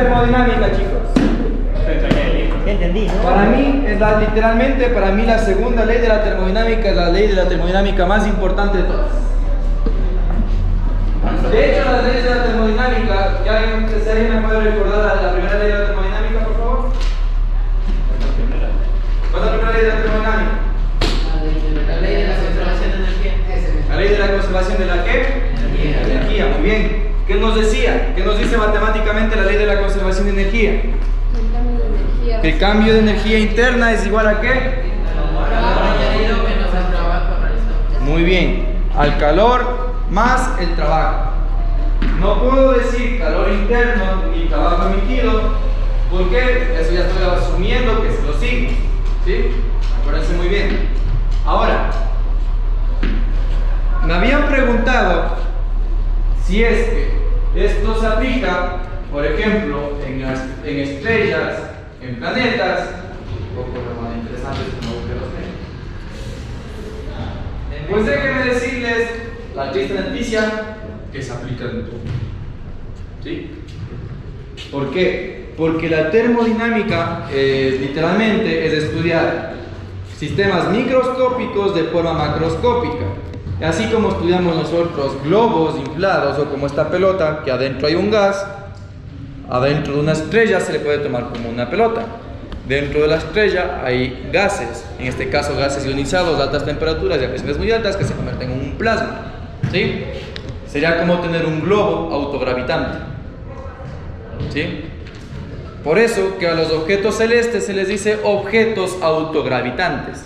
termodinámica, chicos? Entendí, ¿no? Para mí, literalmente, para mí la segunda ley de la termodinámica es la ley de la termodinámica más importante de todas. De hecho, las leyes de la termodinámica, si alguien me puede recordar la primera ley de la termodinámica, por favor. ¿Cuál es la primera ley de la termodinámica? La ley de la conservación de energía. La ley de la conservación de la ¿qué? Energía, muy bien. ¿Qué nos decía? ¿Qué nos dice matemáticamente la ley de la conservación de energía? Que el cambio de energía interna es igual a ¿qué? Muy bien, al calor más el trabajo. No puedo decir calor interno ni trabajo emitido, porque eso ya estoy asumiendo que es los signos. ¿Sí? Acuérdense muy bien. Ahora, me habían preguntado si es que esto se aplica, por ejemplo, en estrellas, en planetas, un poco más interesantes como agujeros negros. Pues déjenme decirles la triste noticia que se aplica en todo. ¿Sí? ¿Por qué? Porque la termodinámica literalmente es estudiar sistemas microscópicos de forma macroscópica. Así como estudiamos nosotros globos inflados o como esta pelota, que adentro hay un gas, adentro de una estrella se le puede tomar como una pelota. Dentro de la estrella hay gases, en este caso gases ionizados de altas temperaturas y a presiones muy altas que se convierten en un plasma. ¿Sí? Sería como tener un globo autogravitante. ¿Sí? Por eso que a los objetos celestes se les dice objetos autogravitantes.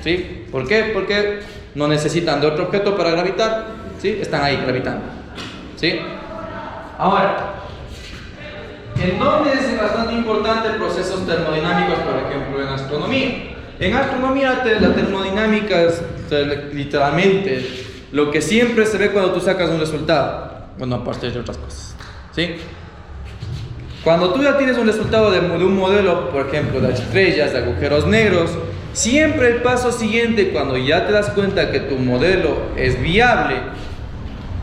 ¿Sí? ¿Por qué? Porque no necesitan de otro objeto para gravitar. ¿Sí? Están ahí gravitando. ¿Sí? Ahora, ¿en dónde es bastante importante procesos termodinámicos, por ejemplo, en astronomía? En astronomía la termodinámica es literalmente lo que siempre se ve cuando tú sacas un resultado. Bueno, aparte de otras cosas. ¿Sí? Cuando tú ya tienes un resultado de un modelo, por ejemplo, de estrellas, de agujeros negros, siempre el paso siguiente, cuando ya te das cuenta que tu modelo es viable,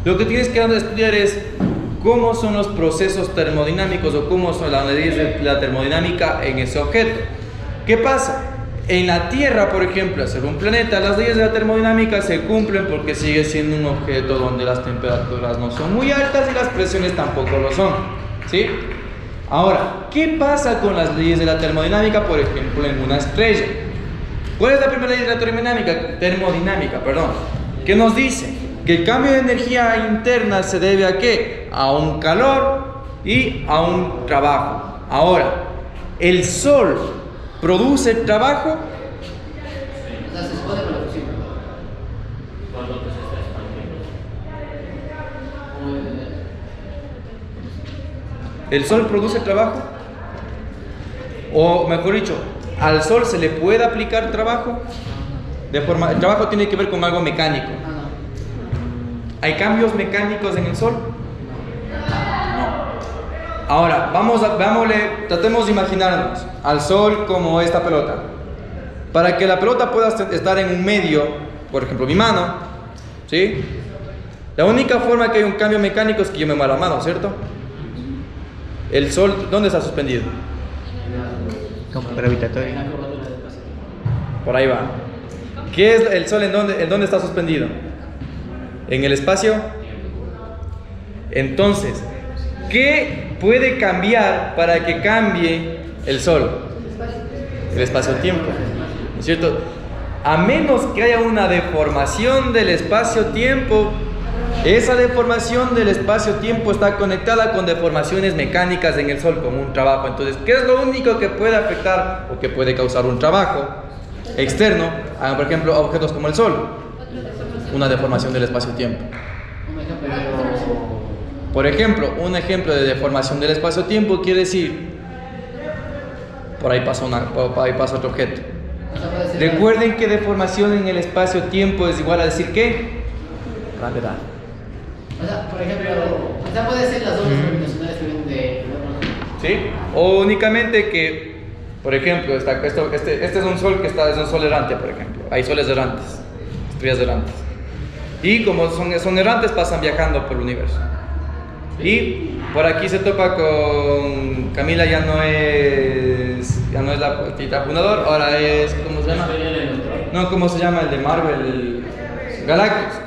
lo que tienes que estudiar es cómo son los procesos termodinámicos o cómo son las leyes de la termodinámica en ese objeto. ¿Qué pasa? En la Tierra, por ejemplo, al ser un planeta, las leyes de la termodinámica se cumplen porque sigue siendo un objeto donde las temperaturas no son muy altas y las presiones tampoco lo son. ¿Sí? Ahora, ¿qué pasa con las leyes de la termodinámica, por ejemplo, en una estrella? ¿Cuál es la primera ley de la termodinámica? ¿Qué nos dice? Que el cambio de energía interna se debe a ¿qué? A un calor y a un trabajo. Ahora, ¿el Sol produce trabajo? Se expone con la fusión. ¿El Sol produce trabajo? O mejor dicho, ¿al Sol se le puede aplicar trabajo? El trabajo tiene que ver con algo mecánico. ¿Hay cambios mecánicos en el Sol? No. Ahora, tratemos de imaginarnos al Sol como esta pelota. Para que la pelota pueda estar en un medio, por ejemplo mi mano, ¿sí? La única forma que hay un cambio mecánico es que yo me mueva la mano, ¿cierto? El Sol, ¿dónde está suspendido? Campo gravitatorio. Por ahí va. ¿Qué es el Sol? ¿En dónde está suspendido? ¿En el espacio? Entonces, ¿qué puede cambiar para que cambie el Sol? El espacio-tiempo, ¿no es cierto? A menos que haya una deformación del espacio-tiempo, esa deformación del espacio-tiempo está conectada con deformaciones mecánicas en el Sol, como un trabajo. Entonces, ¿qué es lo único que puede afectar o que puede causar un trabajo externo, por ejemplo, a objetos como el Sol? Una deformación del espacio-tiempo. Por ejemplo, un ejemplo de deformación del espacio-tiempo quiere decir, por ahí pasa otro objeto. Recuerden que deformación en el espacio-tiempo es igual a decir ¿qué? Gravedad. O sea, por ejemplo, puede ser las ondas gravitacionales que vienen de... ¿Sí? O únicamente que, por ejemplo, este es un sol es un sol errante, por ejemplo. Hay soles errantes, estrellas errantes. Y como son errantes, pasan viajando por el universo. Y Por aquí se topa con Camila, ya no es la tita fundador, ahora es, ¿cómo se llama? No, ¿cómo se llama el de Marvel? El Galactus.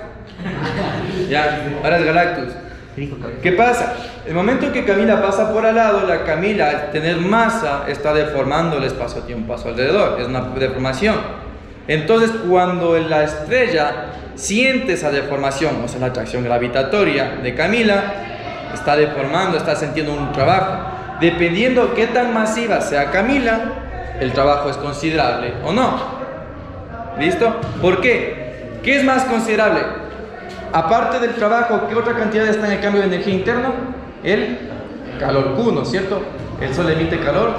Ya, ahora es Galactus. ¿Qué pasa? El momento que Camila pasa por al lado, la Camila al tener masa está deformando el espacio-tiempo a su alrededor, es una deformación. Entonces cuando la estrella siente esa deformación, o sea la atracción gravitatoria de Camila, está deformando, está sintiendo un trabajo. Dependiendo qué tan masiva sea Camila, el trabajo es considerable o no. ¿Listo? ¿Por qué? ¿Qué es más considerable? Aparte del trabajo, ¿qué otra cantidad está en el cambio de energía interno? El calor Q, ¿no es cierto? El sol emite calor.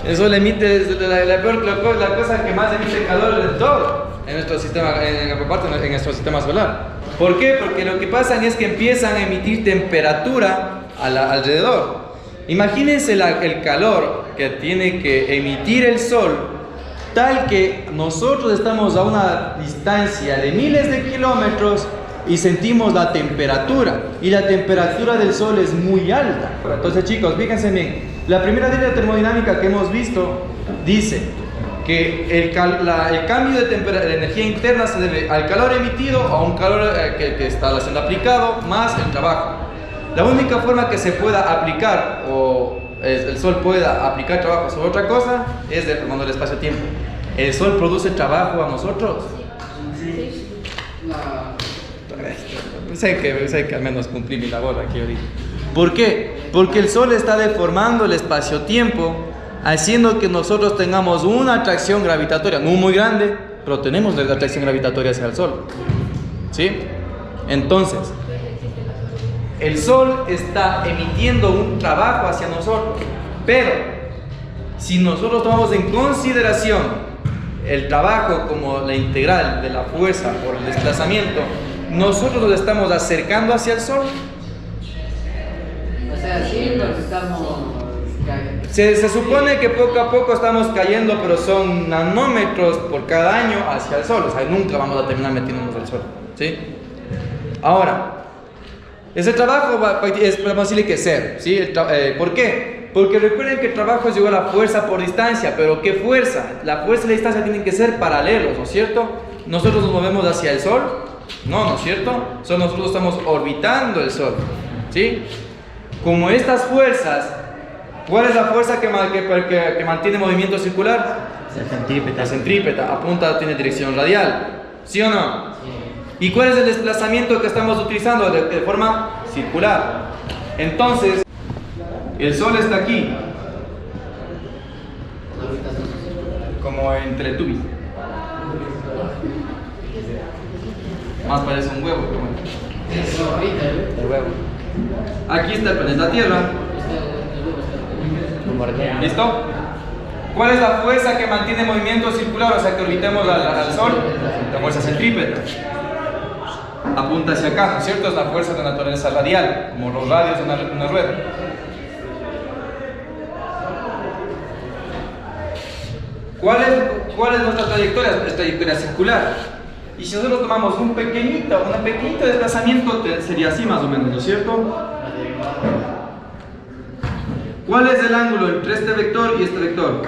El sol emite la cosa que más emite calor de todo en nuestro sistema, en nuestro sistema solar. ¿Por qué? Porque lo que pasa es que empiezan a emitir temperatura alrededor. Imagínense el calor que tiene que emitir el sol, tal que nosotros estamos a una distancia de miles de kilómetros y sentimos la temperatura, y la temperatura del sol es muy alta. Entonces chicos, fíjense bien, la primera ley de termodinámica que hemos visto dice que el cambio de energía interna se debe al calor emitido o a un calor que está siendo aplicado más el trabajo. La única forma que se pueda aplicar o el sol pueda aplicar trabajo sobre otra cosa es deformando el espacio-tiempo. ¿El sol produce trabajo a nosotros? Sí. Sé que al menos cumplí mi labor aquí ahorita. ¿Por qué? Porque el sol está deformando el espacio-tiempo, haciendo que nosotros tengamos una atracción gravitatoria, no muy grande, pero tenemos la atracción gravitatoria hacia el sol. ¿Sí? Entonces, el sol está emitiendo un trabajo hacia nosotros, pero si nosotros tomamos en consideración el trabajo como la integral de la fuerza por el desplazamiento, nosotros nos estamos acercando hacia el sol. O sea, sí, porque estamos cayendo. Se supone que poco a poco estamos cayendo, pero son nanómetros por cada año hacia el sol. O sea, nunca vamos a terminar metiéndonos al sol, ¿sí? Ahora, ese trabajo es más fácil que ser, ¿sí? ¿Por qué? Porque recuerden que el trabajo es igual a fuerza por distancia, pero ¿qué fuerza? La fuerza y la distancia tienen que ser paralelos, ¿no es cierto? Nosotros nos movemos hacia el sol, ¿no es cierto? Nosotros estamos orbitando el sol, ¿sí? Como estas fuerzas, ¿cuál es la fuerza que mantiene movimiento circular? La centrípeta, apunta, tiene dirección radial, ¿sí o no? ¿Y cuál es el desplazamiento que estamos utilizando de forma circular? Entonces, el sol está aquí, como en Teletubbies. Más parece un huevo, pero bueno. El huevo. Aquí está el planeta Tierra. ¿Listo? ¿Cuál es la fuerza que mantiene movimiento circular? O sea, que orbitemos al sol. La fuerza centrípeta. Apunta hacia acá, ¿no es cierto? Es la fuerza de naturaleza radial, como los radios de una rueda. ¿Cuál es nuestra trayectoria? Es trayectoria circular. Y si nosotros tomamos un pequeñito desplazamiento, sería así más o menos, ¿no es cierto? ¿Cuál es el ángulo entre este vector y este vector?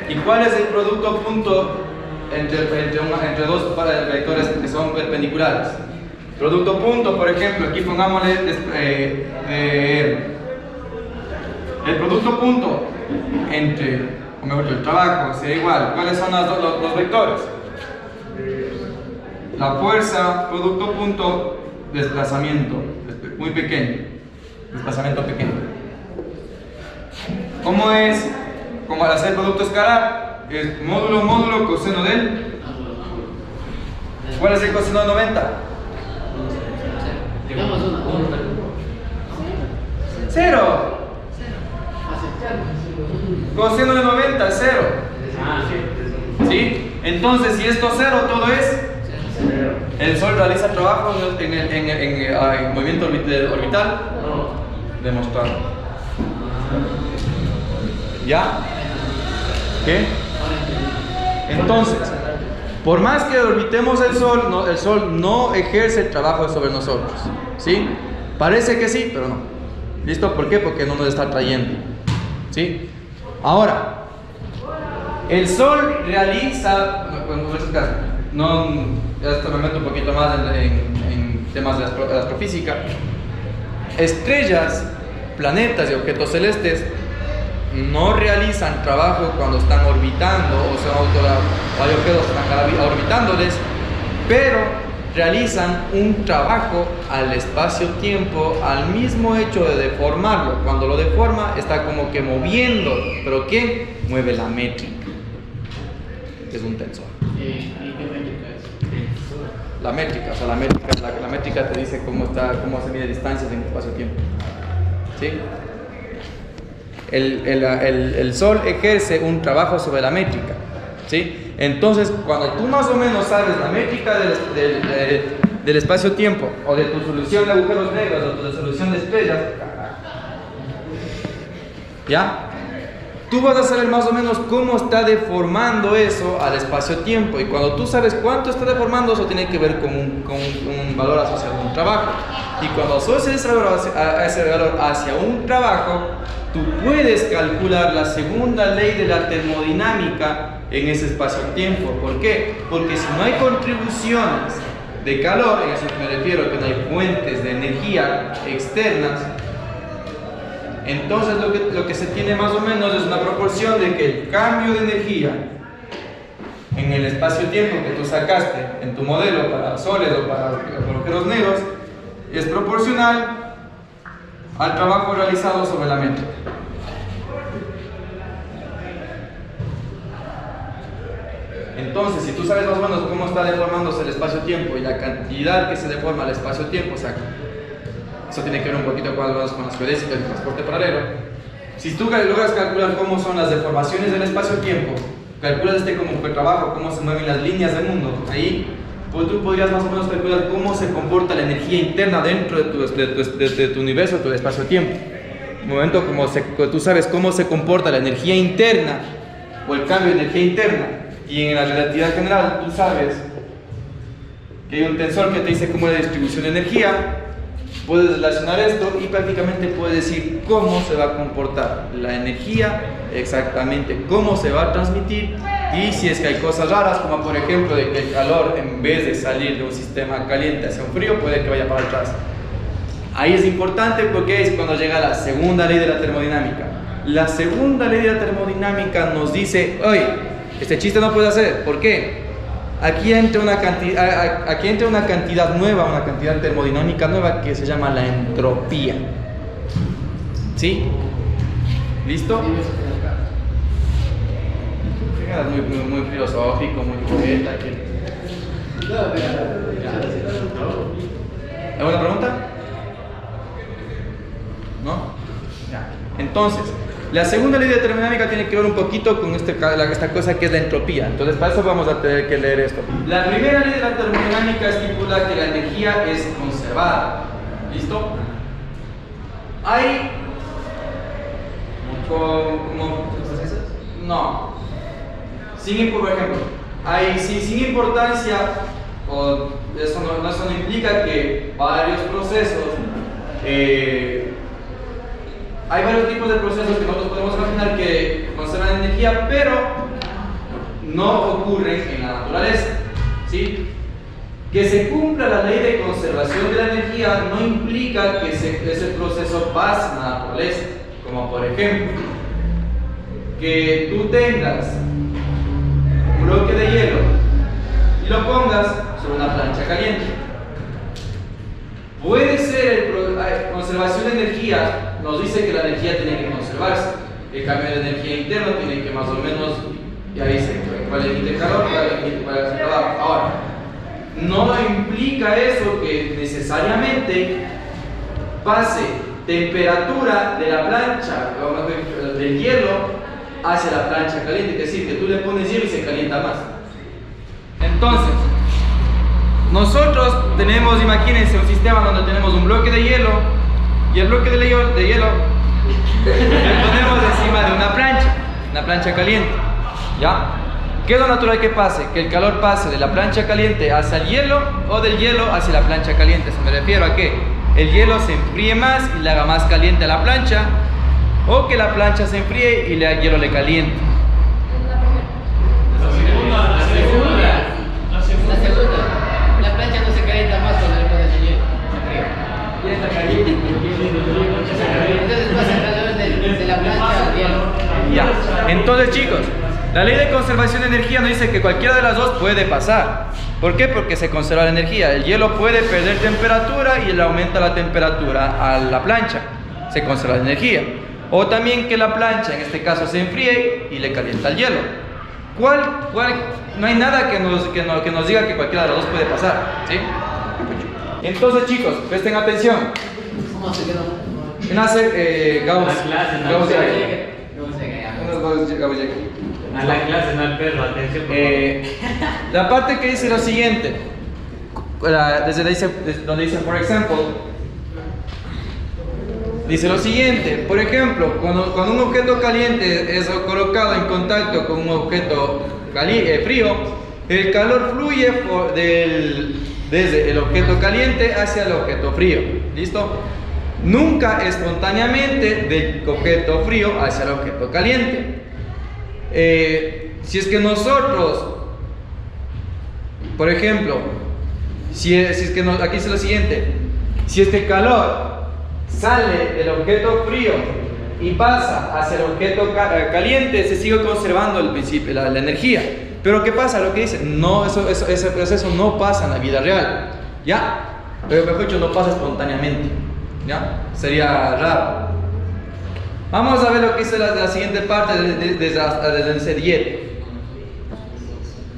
¿Y cuál es el producto punto entre dos vectores que son perpendiculares? Producto punto, por ejemplo, aquí pongámosle el producto punto entre, o mejor dicho, el trabajo sería igual. ¿Cuáles son los vectores? La fuerza, producto punto, desplazamiento, muy pequeño, desplazamiento pequeño. ¿Cómo es? Como al hacer producto escalar, es módulo, coseno del. ¿Cuál es el coseno de 90? Digamos una. ¡Cero! Coseno de 90 es 0. ¿Sí? Entonces, si esto es 0, todo es. ¿El Sol realiza trabajo en movimiento orbital? No. Demostrado. ¿Ya? ¿Qué? Entonces, por más que orbitemos el Sol no ejerce el trabajo sobre nosotros, ¿sí? Parece que sí, pero no. ¿Listo? ¿Por qué? Porque no nos está trayendo. ¿Sí? Ahora, el Sol realiza, en este caso, esto me meto un poquito más en temas de astrofísica. Estrellas, planetas y objetos celestes no realizan trabajo cuando están orbitando, o hay objetos que están orbitándoles, pero realizan un trabajo al espacio-tiempo, al mismo hecho de deformarlo. Cuando lo deforma, está como que moviendo. ¿Pero quién? Mueve la métrica. Es un tensor. ¿Y qué métrica es? La métrica, o sea, la métrica te dice cómo se mide distancias en espacio-tiempo. ¿Sí? El Sol ejerce un trabajo sobre la métrica. ¿Sí? Entonces, cuando tú más o menos sabes la métrica del espacio-tiempo, o de tu solución de agujeros negros, o de tu solución de estrellas, ¿ya? Tú vas a saber más o menos cómo está deformando eso al espacio-tiempo. Y cuando tú sabes cuánto está deformando, eso tiene que ver con un valor asociado a un trabajo. Y cuando asocias ese valor hacia un trabajo, tú puedes calcular la segunda ley de la termodinámica en ese espacio-tiempo. ¿Por qué? Porque si no hay contribuciones de calor, en eso me refiero, que no hay fuentes de energía externas, entonces lo que se tiene más o menos es una proporción de que el cambio de energía en el espacio-tiempo que tú sacaste en tu modelo para soles o para agujeros negros es proporcional al trabajo realizado sobre la métrica. Entonces, si tú sabes más o menos cómo está deformándose el espacio-tiempo y la cantidad que se deforma el espacio-tiempo, o sea, eso tiene que ver un poquito con las geodésicas del transporte paralelo. Si tú logras calcular cómo son las deformaciones del espacio-tiempo, calculas como que trabajo, cómo se mueven las líneas del mundo, ahí pues tú podrías más o menos calcular cómo se comporta la energía interna dentro de tu universo, de tu espacio-tiempo. En un momento como tú sabes cómo se comporta la energía interna o el cambio de energía interna, y en la relatividad general tú sabes que hay un tensor que te dice cómo es la distribución de energía, puedes relacionar esto y prácticamente puedes decir cómo se va a comportar la energía, exactamente cómo se va a transmitir, y si es que hay cosas raras, como por ejemplo de que el calor, en vez de salir de un sistema caliente hacia un frío, puede que vaya para atrás. Ahí es importante porque es cuando llega la segunda ley de la termodinámica. La segunda ley de la termodinámica nos dice, oye, este chiste no puede hacer. ¿Por qué? Aquí entra una cantidad nueva, una cantidad termodinámica nueva que se llama la entropía. ¿Sí? ¿Listo? Muy filosófico, muy poeta. ¿Alguna pregunta? ¿No? Ya. Entonces, la segunda ley de termodinámica tiene que ver un poquito con esta cosa que es la entropía. Entonces, para eso vamos a tener que leer esto. La primera ley de la termodinámica estipula que la energía es conservada. ¿Listo? Hay no. Por ejemplo, sin importancia, o eso no implica que varios procesos, hay varios tipos de procesos que nosotros podemos imaginar que conservan energía, pero no ocurren en la naturaleza. ¿Sí? Que se cumpla la ley de conservación de la energía no implica que ese proceso pase en la naturaleza. Como por ejemplo, que tú tengas un bloque de hielo y lo pongas sobre una plancha caliente. Puede ser conservación de energía, nos dice que la energía tiene que conservarse. El cambio de energía interno tiene que más o menos, ya dice, cuál emite calor, cuál es el trabajo. Ahora, no implica eso que necesariamente pase temperatura de la plancha, del hielo, hacia la plancha caliente, es decir, que tú le pones hielo y se calienta más. Entonces, nosotros tenemos, imagínense, un sistema donde tenemos un bloque de hielo y el bloque de hielo lo ponemos encima de una plancha caliente, ¿ya? ¿Qué es lo natural que pase? Que el calor pase de la plancha caliente hacia el hielo o del hielo hacia la plancha caliente. ¿Se me refiero a qué? el hielo se enfríe más y le haga más caliente a la plancha, o que la plancha se enfríe y el hielo le caliente. La segunda. La plancha no se calienta más cuando le pones el hielo. Se enfría. Ya está caliente. Entonces pasa el calor de la plancha al hielo. Ya, entonces chicos, la ley de conservación de energía nos dice que cualquiera de las dos puede pasar. ¿Por qué? Porque se conserva la energía. El hielo puede perder temperatura y le aumenta la temperatura a la plancha. Se conserva la energía. O también que la plancha, en este caso, se enfríe y le calienta el hielo. No hay nada que nos diga que cualquiera de las dos puede pasar, ¿sí? Entonces chicos, presten atención. ¿Cómo se quedó? Nace Gauss. Gauss A la clase, no al perro, atención por favor. La parte que dice lo siguiente, donde dice for example, dice lo siguiente, por ejemplo, cuando un objeto caliente es colocado en contacto con un objeto frío, el calor fluye desde el objeto caliente hacia el objeto frío, ¿listo? Nunca espontáneamente del objeto frío hacia el objeto caliente. Si es que nosotros, por ejemplo, aquí dice lo siguiente, si este calor sale del objeto frío y pasa hacia el objeto caliente, se sigue conservando el principio, la energía. Pero ¿qué pasa? Lo que dice, no, ese proceso no pasa en la vida real, ¿ya? Pero mejor dicho, no pasa espontáneamente, ¿ya? Sería raro. Vamos a ver lo que dice la siguiente parte desde el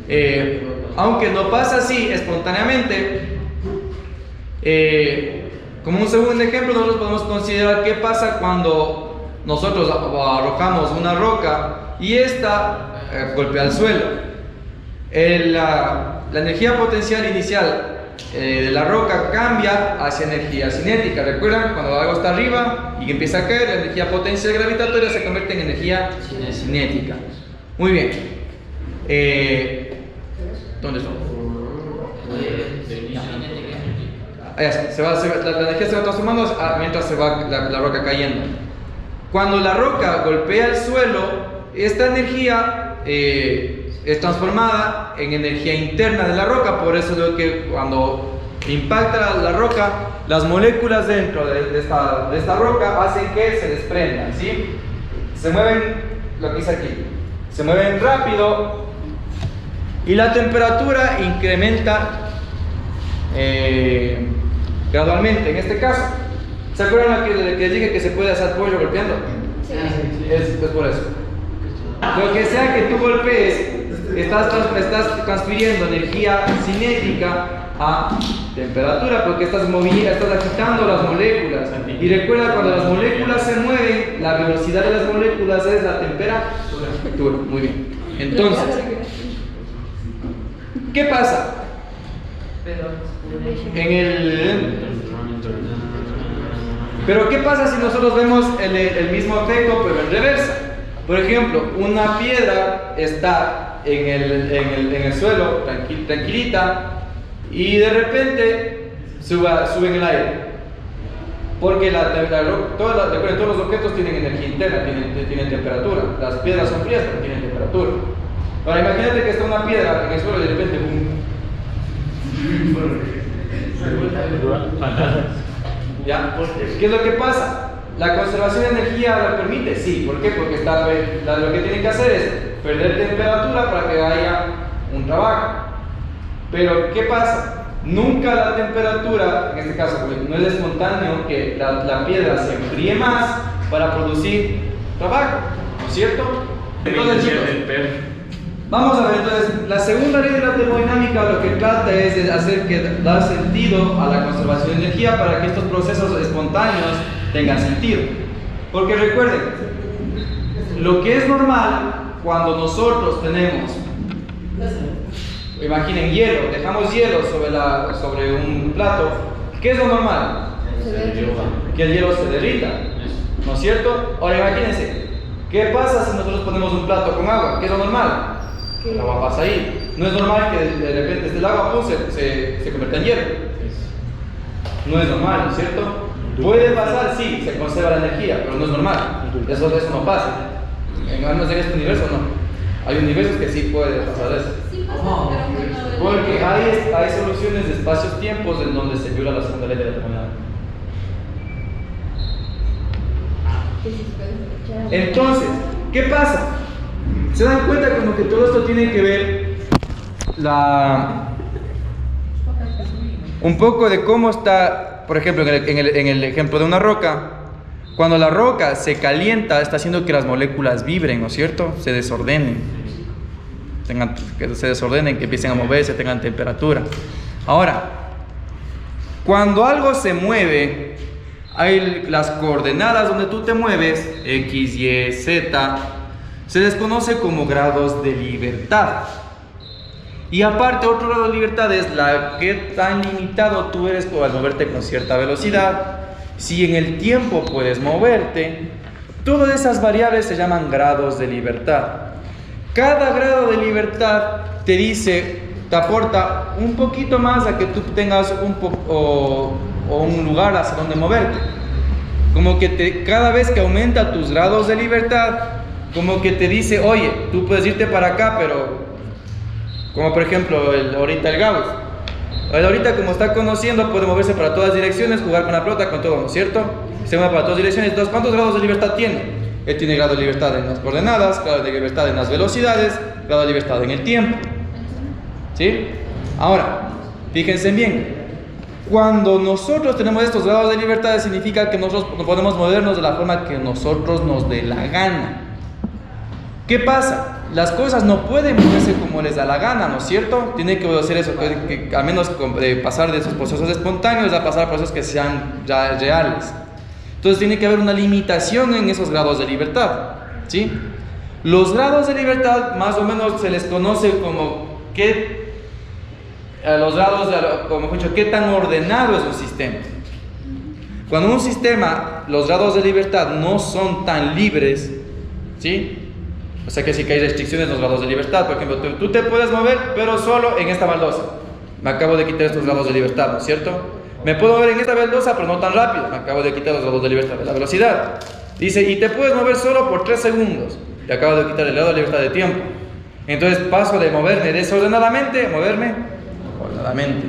C10. Aunque no pasa así espontáneamente, como un segundo ejemplo, nosotros podemos considerar qué pasa cuando nosotros arrojamos una roca y esta golpea el suelo. La energía potencial inicial de la roca cambia hacia energía cinética. ¿Recuerdan? Cuando algo está arriba y empieza a caer, la energía potencial gravitatoria se convierte en energía cinética. Muy bien. ¿Dónde son? La energía se va transformando mientras se va la roca cayendo. Cuando la roca golpea el suelo, esta energía es transformada en energía interna de la roca. Por eso es lo que cuando impacta la roca, las moléculas dentro de esta roca hacen que se desprendan, ¿sí? Se mueven, lo que dice aquí, se mueven rápido y la temperatura incrementa gradualmente. En este caso, ¿se acuerdan lo que les dije que se puede hacer pollo golpeando? Sí. Es por eso. Lo que sea que tú golpees, estás transfiriendo energía cinética a temperatura, porque estás agitando las moléculas. Y recuerda, cuando las moléculas se mueven, la velocidad de las moléculas es la temperatura. Muy bien. Entonces, ¿qué pasa? Pero ¿qué pasa si nosotros vemos el mismo efecto pero en reversa? Por ejemplo, una piedra está en el suelo, tranquilita, y de repente sube en el aire. Porque todos los objetos tienen energía interna, tienen temperatura. Las piedras son frías pero tienen temperatura. Ahora imagínate que está una piedra en el suelo y de repente ¡boom! ¿Ya? ¿Qué es lo que pasa? ¿La conservación de energía lo permite? Sí. ¿Por qué? Porque lo que tienen que hacer es perder temperatura para que haya un trabajo. Pero ¿qué pasa? Nunca la temperatura, en este caso porque no es espontáneo que la piedra se enfríe más para producir trabajo, ¿no es cierto? Entonces chicos, vamos a ver, entonces, la segunda ley de la termodinámica lo que trata es de dar sentido a la conservación de energía para que estos procesos espontáneos tengan sentido. Porque recuerden, lo que es normal cuando nosotros tenemos, imaginen hielo, dejamos hielo sobre un plato, ¿qué es lo normal? Que el hielo se derrita, ¿no es cierto? Ahora imagínense, ¿qué pasa si nosotros ponemos un plato con agua? ¿Qué es lo normal? El agua pasa ahí. No es normal que de repente el agua se convierta en hielo. No es normal, ¿no es cierto? Puede pasar, sí, se conserva la energía, pero no es normal. Eso no pasa. En este universo no. Hay universos que sí puede pasar eso. Sí pasa, pero cuando Porque hay soluciones de espacios-tiempos en donde se viola la segunda ley de la termodinámica. Entonces, ¿qué pasa? Se dan cuenta como que todo esto tiene que ver un poco de cómo está, por ejemplo, en el ejemplo de una roca. Cuando la roca se calienta, está haciendo que las moléculas vibren, ¿no es cierto? Se desordenen. Que se desordenen, que empiecen a moverse, tengan temperatura. Ahora, cuando algo se mueve, hay las coordenadas donde tú te mueves, X, Y, Z, se desconoce como grados de libertad. Y aparte, otro grado de libertad es la que tan limitado tú eres al moverte con cierta velocidad. Si en el tiempo puedes moverte, todas esas variables se llaman grados de libertad. Cada grado de libertad te dice, te aporta un poquito más a que tú tengas un lugar hacia donde moverte. Como que cada vez que aumenta tus grados de libertad, como que te dice, oye, tú puedes irte para acá, pero como por ejemplo ahorita el Gauss. Ahorita como está conociendo puede moverse para todas direcciones, jugar con la pelota, con todo, ¿no es cierto? Se mueve para todas direcciones. Entonces, ¿cuántos grados de libertad tiene? Él tiene grado de libertad en las coordenadas, grado de libertad en las velocidades, grado de libertad en el tiempo. ¿Sí? Ahora, fíjense bien. Cuando nosotros tenemos estos grados de libertad, significa que nosotros podemos movernos de la forma que nosotros nos dé la gana. ¿Qué pasa? Las cosas no pueden moverse como les da la gana, ¿no es cierto? Tiene que hacer eso, que al menos pasar de esos procesos espontáneos a pasar a procesos que sean ya reales. Entonces tiene que haber una limitación en esos grados de libertad, ¿sí? Los grados de libertad más o menos se les conoce como los grados, como he dicho, qué tan ordenado es un sistema. Cuando un sistema, los grados de libertad no son tan libres, ¿sí? O sea que sí que hay restricciones en los grados de libertad. Por ejemplo, tú te puedes mover, pero solo en esta baldosa. Me acabo de quitar estos grados de libertad, ¿no es cierto? Me puedo mover en esta baldosa, pero no tan rápido. Me acabo de quitar los grados de libertad de la velocidad. Dice, y te puedes mover solo por 3 segundos. Te acabo de quitar el grado de libertad de tiempo. Entonces paso de moverme desordenadamente a moverme ordenadamente.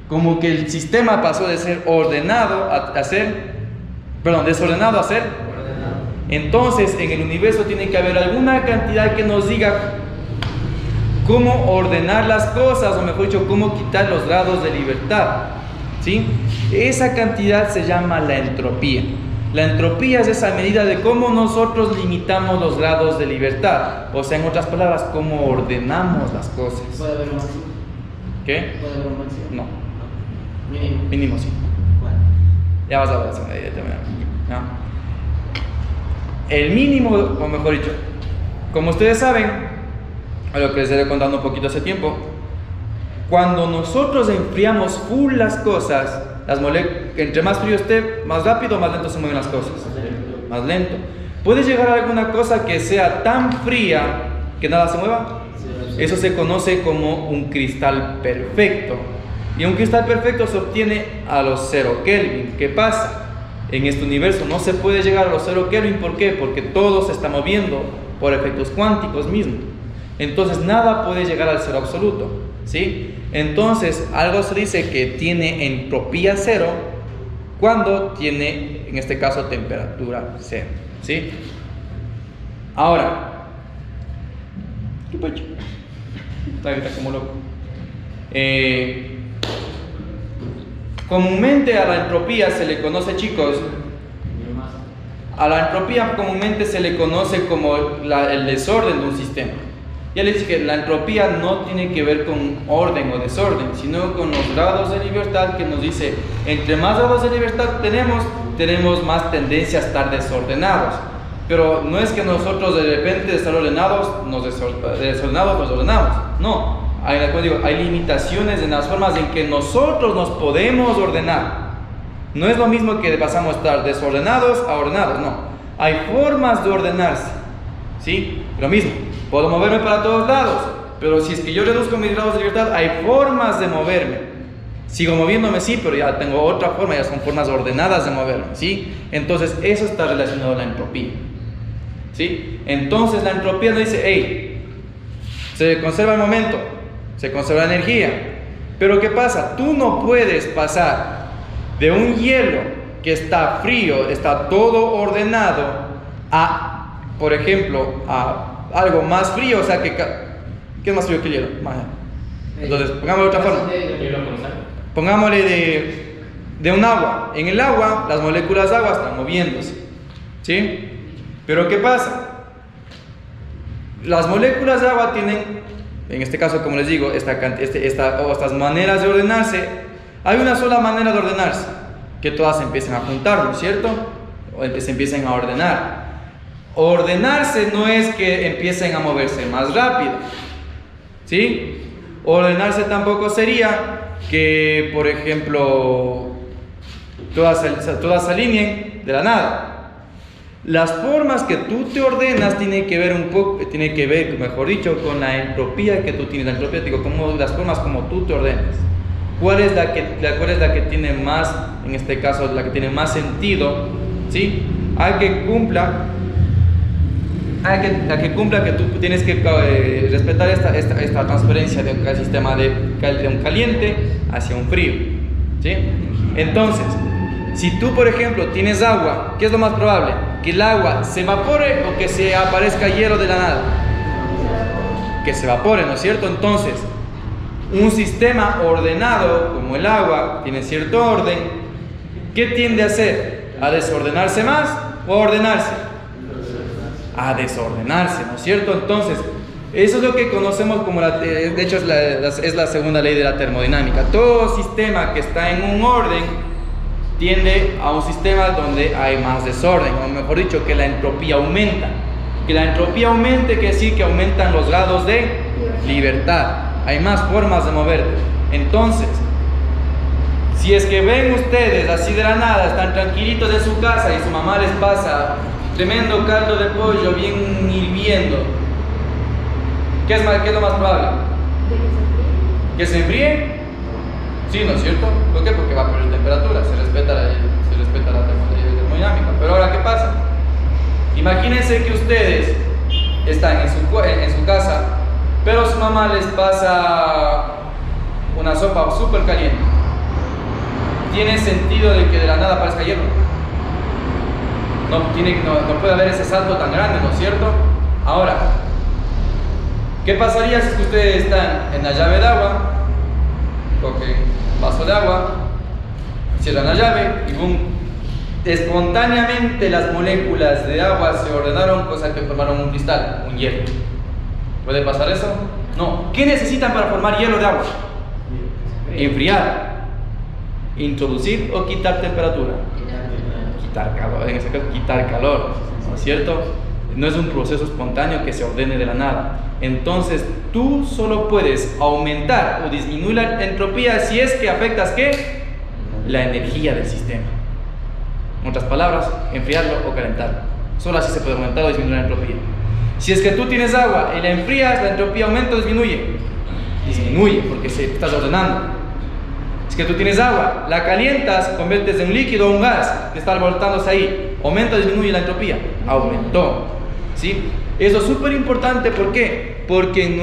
Como que el sistema pasó de ser ordenado desordenado a ser ordenado. Entonces, en el universo tiene que haber alguna cantidad que nos diga cómo ordenar las cosas, o mejor dicho, cómo quitar los grados de libertad, ¿sí? Esa cantidad se llama la entropía. La entropía es esa medida de cómo nosotros limitamos los grados de libertad. O sea, en otras palabras, cómo ordenamos las cosas. ¿Puede haber un máximo? ¿Qué? ¿Puede haber un máximo? No. Mínimo. Mínimo sí. ¿Cuál? Ya vas a ver eso. ¿No? El mínimo, o mejor dicho, como ustedes saben, a lo que les he contado un poquito hace tiempo, cuando nosotros enfriamos full las cosas, entre más frío esté, más rápido o más lento se mueven las cosas. Más lento. ¿Puede llegar a alguna cosa que sea tan fría que nada se mueva? Eso se conoce como un cristal perfecto. Y un cristal perfecto se obtiene a los 0 Kelvin. ¿Qué pasa? En este universo no se puede llegar a los 0 Kelvin. ¿Por qué? Porque todo se está moviendo por efectos cuánticos mismos. Entonces nada puede llegar al cero absoluto, ¿sí? Entonces algo se dice que tiene entropía cero cuando tiene, en este caso, temperatura cero, ¿sí? Ahora, ¿qué puedo? Está como loco. Comúnmente a la entropía se le conoce, chicos, a la entropía comúnmente se le conoce como el desorden de un sistema. Ya les dije, la entropía no tiene que ver con orden o desorden, sino con los grados de libertad, que nos dice, entre más grados de libertad tenemos más tendencia a estar desordenados. Pero no es que nosotros de repente de estar ordenados nos ordenamos. No, hay limitaciones en las formas en que nosotros nos podemos ordenar. No es lo mismo que pasamos a estar desordenados a ordenados, no. Hay formas de ordenarse, ¿sí? Lo mismo, puedo moverme para todos lados, pero si es que yo reduzco mis grados de libertad, hay formas de moverme, Sigo moviéndome, sí, pero ya tengo otra forma, ya son formas ordenadas de moverme, ¿sí? Entonces, eso está relacionado a la entropía, ¿sí? Entonces, la entropía nos dice, hey, se conserva el momento, se conserva la energía, pero ¿qué pasa? Tú no puedes pasar de un hielo que está frío, está todo ordenado, a, por ejemplo, a algo más frío, o sea, ¿qué es más frío que el hielo? Entonces, pongámoslo de otra forma. Pongámosle de un agua. En el agua, las moléculas de agua están moviéndose, ¿sí? Pero ¿qué pasa? Las moléculas de agua tienen, en este caso, como les digo, estas maneras de ordenarse. Hay una sola manera de ordenarse, que todas se empiecen a juntar, ¿no es cierto? O se empiecen a ordenar. Ordenarse no es que empiecen a moverse más rápido, ¿sí? Ordenarse tampoco sería que, por ejemplo, todas se alineen de la nada. Las formas que tú te ordenas tienen que ver, mejor dicho, con la entropía que tú tienes. La entropía, digo, como las formas como tú te ordenas. ¿Cuál es la que tiene más, en este caso, la que tiene más sentido? ¿Sí? A que cumpla que tú tienes que respetar esta transferencia de un sistema de un caliente hacia un frío, ¿sí? Entonces, si tú, por ejemplo, tienes agua, ¿qué es lo más probable? ¿Que el agua se evapore o que se aparezca hielo de la nada? Que se evapore, ¿no es cierto? Entonces, un sistema ordenado como el agua tiene cierto orden. ¿Qué tiende a hacer? ¿A desordenarse más o a ordenarse? A desordenarse, ¿no es cierto? Entonces, eso es lo que conocemos como de hecho es la segunda ley de la termodinámica. Todo sistema que está en un orden tiende a un sistema donde hay más desorden, o mejor dicho, que la entropía aumenta. Que la entropía aumente quiere decir que aumentan los grados de libertad, hay más formas de moverte. Entonces, si es que ven ustedes así de la nada, están tranquilitos en su casa y su mamá les pasa tremendo caldo de pollo bien hirviendo, ¿qué es lo más probable? ¿Que se enfríe? Sí, ¿no es cierto? ¿Por qué? Porque va a perder temperatura, se respeta la termodinámica. Pero ahora, ¿qué pasa? Imagínense que ustedes están en su casa, pero su mamá les pasa una sopa súper caliente. ¿Tiene sentido de que de la nada aparezca hielo? No puede haber ese salto tan grande, ¿no es cierto? Ahora, ¿qué pasaría si es que ustedes están en la llave de agua, cogen un vaso de agua, cierran la llave y boom, espontáneamente las moléculas de agua se ordenaron, cosa que formaron un cristal, un hielo? ¿Puede pasar eso? No. ¿Qué necesitan para formar hielo de agua? Enfriar, introducir o quitar temperatura. Quitar calor, en ese caso quitar calor, ¿no es cierto? No es un proceso espontáneo que se ordene de la nada. Entonces tú solo puedes aumentar o disminuir la entropía si es que afectas ¿qué? La energía del sistema. En otras palabras, enfriarlo o calentarlo. Solo así se puede aumentar o disminuir la entropía. Si es que tú tienes agua y la enfrías, la entropía aumenta o disminuye. Disminuye porque se estás ordenando. Es que tú tienes agua, la calientas, conviertes de un líquido a un gas que está alborotándose ahí, aumenta o disminuye la entropía, aumentó, ¿sí? Eso es súper importante, ¿por qué? Porque en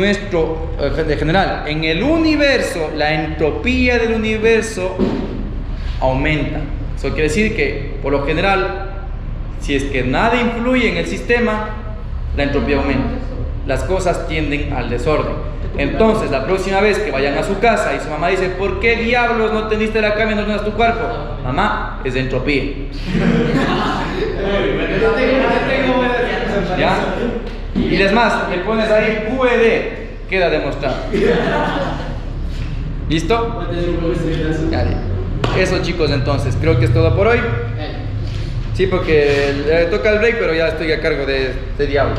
general, en el universo, la entropía del universo aumenta. Eso quiere decir que, por lo general, si es que nada influye en el sistema, la entropía aumenta. Las cosas tienden al desorden. Entonces, la próxima vez que vayan a su casa y su mamá dice, ¿por qué diablos no tendiste la cama y no ordenas tu cuerpo? Mamá, es de entropía. ¿Ya? Y es más, le pones ahí QED, queda demostrado. ¿Listo? Eso, chicos, entonces, creo que es todo por hoy. Sí, porque toca el break, pero ya estoy a cargo de diablo.